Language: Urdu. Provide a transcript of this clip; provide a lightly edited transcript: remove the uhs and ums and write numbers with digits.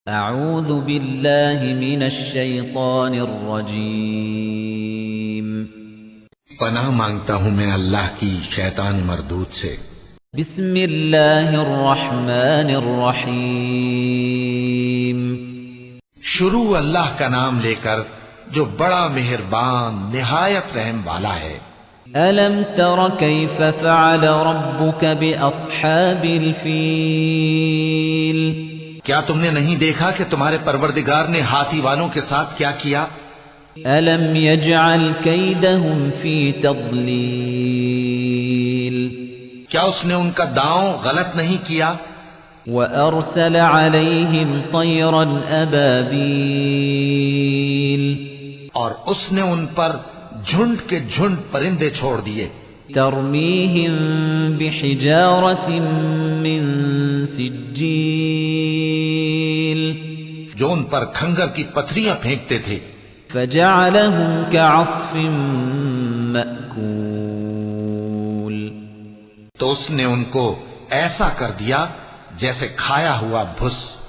اعوذ باللہ من الشیطان الرجیم پناہ مانگتا ہوں میں اللہ کی شیطان مردود سے۔ بسم اللہ الرحمن الرحیم شروع اللہ کا نام لے کر جو بڑا مہربان نہایت رحم والا ہے۔ الم تر کیف فعل ربک باصحاب الفیل کیا تم نے نہیں دیکھا کہ تمہارے پروردگار نے ہاتھی والوں کے ساتھ کیا کیا؟ الم یجعل کیدہم فی تضلیل کیا اس نے ان کا داؤں غلط نہیں کیا؟ وَأَرْسَلَ عَلَيْهِمْ طَيْرًا أَبَابِيلَ اور اس نے ان پر جھنڈ کے جھنڈ پرندے چھوڑ دیے۔ تَرْمِيهِمْ بِحِجَارَةٍ مِّن سِجِّيلٍ جو ان پر کھنگر کی پتھریاں پھینکتے تھے۔ فَجَعَلَهُمْ كَعَصْفٍ مَّأْكُولٍ تو اس نے ان کو ایسا کر دیا جیسے کھایا ہوا بھس۔